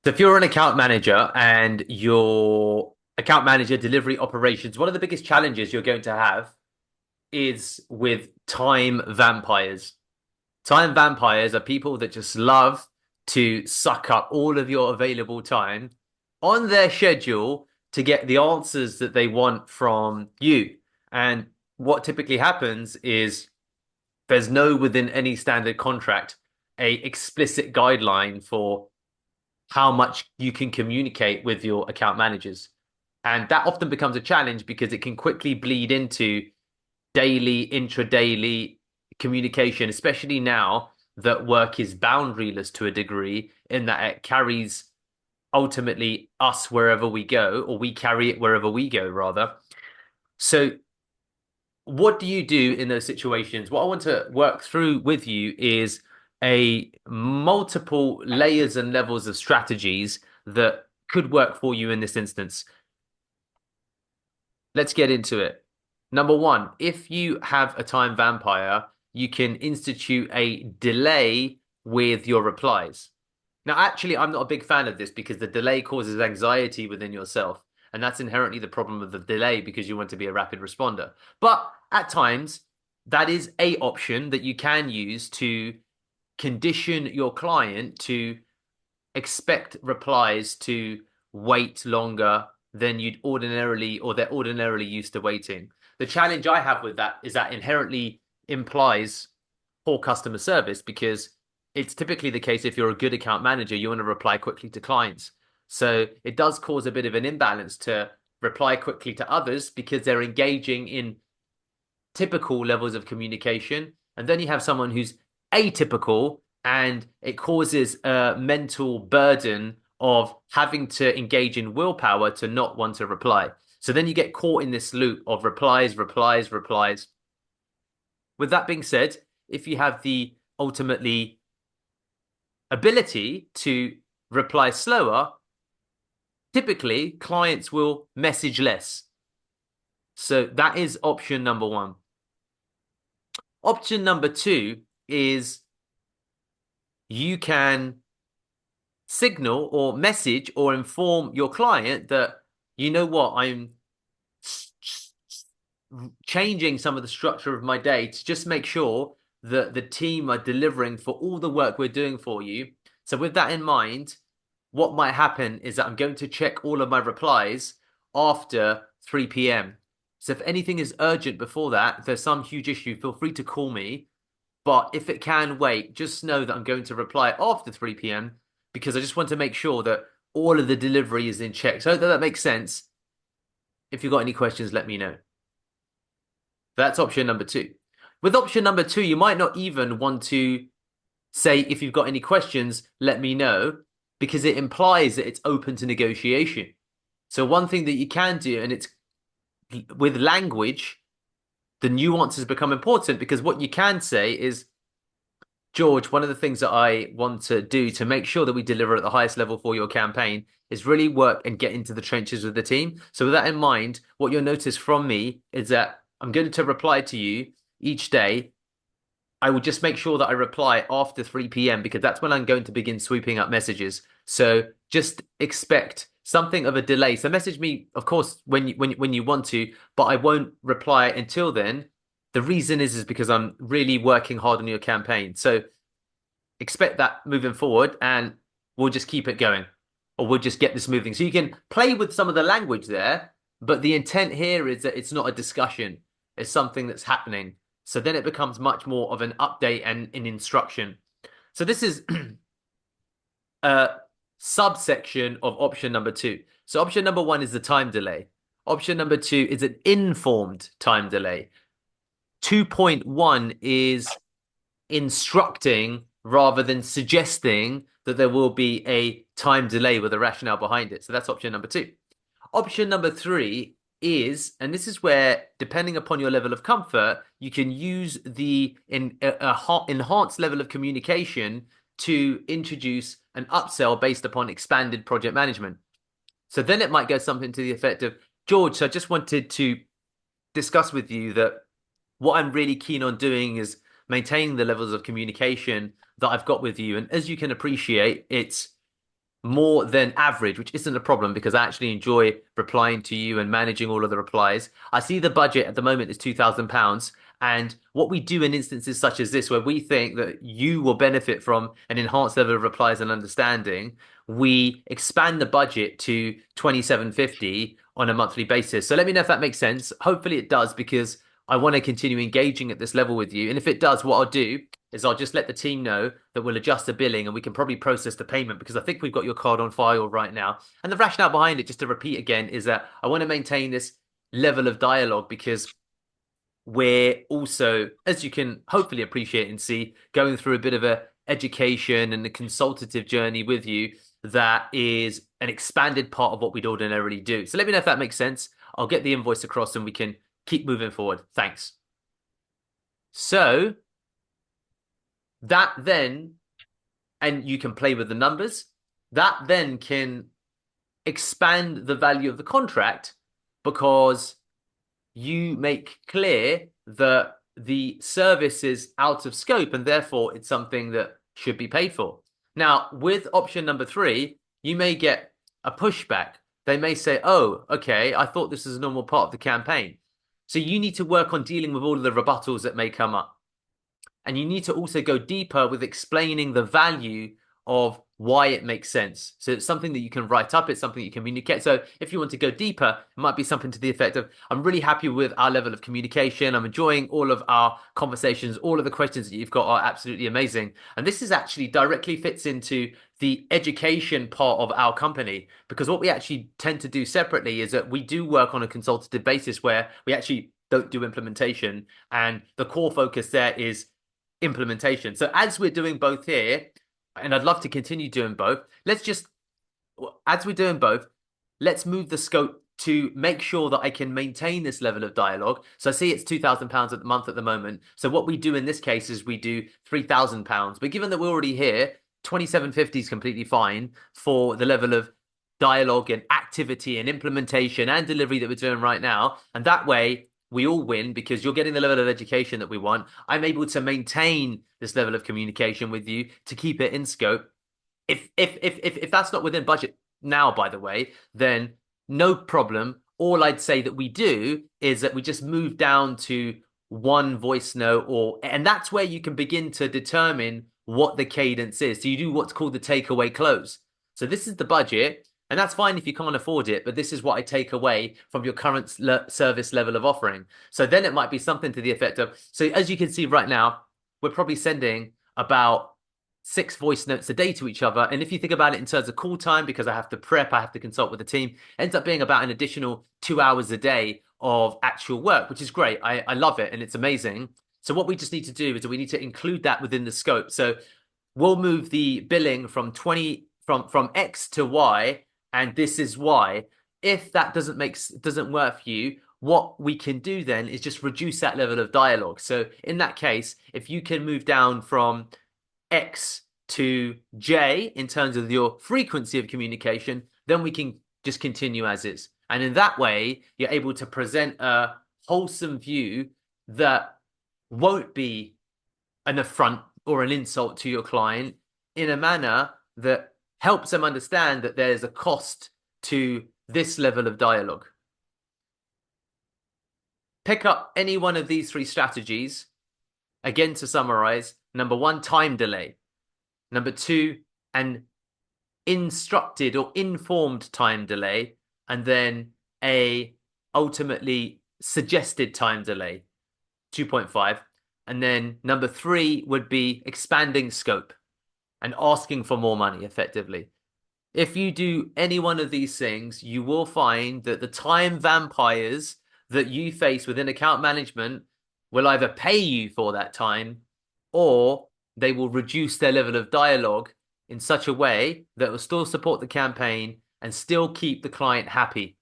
So if you're an account manager and your account manager delivery operations, one of the biggest challenges you're going to have is with time vampires. Time vampires are people that just love to suck up all of your available time on their schedule to get the answers that they want from you. And what typically happens is there's no within any standard contract a explicit guideline for how much you can communicate with your account managers. And that often becomes a challenge because it can quickly bleed into daily, intra-daily communication, especially now that work is boundaryless to a degree, in that it carries ultimately us wherever we go, or we carry it wherever we go, rather. So, what do you do in those situations? What I want to work through with you is a multiple layers and levels of strategies that could work for you in this instance. Let's get into it. Number one, if you have a time vampire, you can institute a delay with your replies. Now, actually, I'm not a big fan of this because the delay causes anxiety within yourself. And that's inherently the problem of the delay because you want to be a rapid responder. But at times, that is a option that you can use to condition your client to expect replies to wait longer than you'd ordinarily or they're ordinarily used to waiting. The challenge I have with that is that inherently implies poor customer service because it's typically the case if you're a good account manager, you want to reply quickly to clients. So it does cause a bit of an imbalance to reply quickly to others because they're engaging in typical levels of communication. And then you have someone who's atypical and it causes a mental burden of having to engage in willpower to not want to reply. So then you get caught in this loop of replies, replies, replies. With that being said, if you have the ultimately ability to reply slower, typically clients will message less. So that is option number one. Option number two is you can signal or message or inform your client that, you know what, I'm changing some of the structure of my day to just make sure that the team are delivering for all the work we're doing for you. So, with that in mind, what might happen is that I'm going to check all of my replies after 3 p.m. So, if anything is urgent before that, if there's some huge issue, feel free to call me. But if it can wait, just know that I'm going to reply after 3 p.m. because I just want to make sure that all of the delivery is in check. So that makes sense. If you've got any questions, let me know. That's option number two. With option number two, you might not even want to say, if you've got any questions, let me know, because it implies that it's open to negotiation. So one thing that you can do, and it's with language, the nuances become important because what you can say is, George, one of the things that I want to do to make sure that we deliver at the highest level for your campaign is really work and get into the trenches with the team. So with that in mind, what you'll notice from me is that I'm going to reply to you each day. I will just make sure that I reply after 3 p.m. because that's when I'm going to begin sweeping up messages. So just expect something of a delay. So message me, of course, when you want to, but I won't reply until then. The reason is because I'm really working hard on your campaign. So expect that moving forward, and we'll just keep it going, or we'll just get this moving. So you can play with some of the language there, but the intent here is that it's not a discussion, it's something that's happening. So then it becomes much more of an update and an instruction. So this is a subsection of option number two. So option number one is the time delay. Option number two is an informed time delay. 2.1 is instructing rather than suggesting that there will be a time delay with a rationale behind it. So that's option number two. Option number three is, and this is where, depending upon your level of comfort, you can use the enhanced level of communication to introduce an upsell based upon expanded project management. So then it might go something to the effect of, George, so I just wanted to discuss with you that what I'm really keen on doing is maintaining the levels of communication that I've got with you. And as you can appreciate, it's more than average, which isn't a problem because I actually enjoy replying to you and managing all of the replies. I see the budget at the moment is £2,000. And what we do in instances such as this, where we think that you will benefit from an enhanced level of replies and understanding, we expand the budget to 2750 on a monthly basis. So let me know if that makes sense. Hopefully it does because I want to continue engaging at this level with you. And if it does, what I'll do is I'll just let the team know that we'll adjust the billing and we can probably process the payment because I think we've got your card on file right now. And the rationale behind it, just to repeat again, is that I want to maintain this level of dialogue because we're also, as you can hopefully appreciate and see, going through a bit of a education and a consultative journey with you that is an expanded part of what we'd ordinarily do. So let me know if that makes sense. I'll get the invoice across and we can keep moving forward. Thanks. So that then, and you can play with the numbers, that then can expand the value of the contract because you make clear that the service is out of scope and therefore it's something that should be paid for. Now, with option number 3, you may get a pushback. They may say, oh, okay, I thought this is a normal part of the campaign. So you need to work on dealing with all of the rebuttals that may come up. And you need to also go deeper with explaining the value of why it makes sense. So it's something that you can write up. It's something you can communicate. So if you want to go deeper, it might be something to the effect of, I'm really happy with our level of communication. I'm enjoying all of our conversations. All of the questions that you've got are absolutely amazing. And this is actually directly fits into the education part of our company, because what we actually tend to do separately is that we do work on a consultative basis where we actually don't do implementation. And the core focus there is implementation. So as we're doing both here, and I'd love to continue doing both, as we're doing both, let's move the scope to make sure that I can maintain this level of dialogue. So I see it's £2,000 a month at the moment. So what we do in this case is we do £3,000. But given that we're already here, 2750 is completely fine for the level of dialogue and activity and implementation and delivery that we're doing right now. And that way, we all win because you're getting the level of education that we want. I'm able to maintain this level of communication with you to keep it in scope. If that's not within budget now, by the way, then no problem. All I'd say that we do is that we just move down to one voice note, and that's where you can begin to determine what the cadence is. So you do what's called the takeaway close. So this is the budget. And that's fine if you can't afford it, but this is what I take away from your current service level of offering. So then it might be something to the effect of, so as you can see right now, we're probably sending about 6 voice notes a day to each other. And if you think about it in terms of call time, because I have to prep, I have to consult with the team, it ends up being about an additional 2 hours a day of actual work, which is great. I love it and it's amazing. So what we just need to do is that we need to include that within the scope. So we'll move the billing from X to Y, and this is why. If that doesn't work for you, what we can do then is just reduce that level of dialogue. So in that case, if you can move down from X to J in terms of your frequency of communication, then we can just continue as is. And in that way, you're able to present a wholesome view that won't be an affront or an insult to your client in a manner that helps them understand that there's a cost to this level of dialogue. Pick up any one of these 3 strategies. Again, to summarize, number 1, time delay. Number 2, an instructed or informed time delay. And then a ultimately suggested time delay, 2.5. And then number 3 would be expanding scope and asking for more money effectively. If you do any one of these things, you will find that the time vampires that you face within account management will either pay you for that time or they will reduce their level of dialogue in such a way that will still support the campaign and still keep the client happy.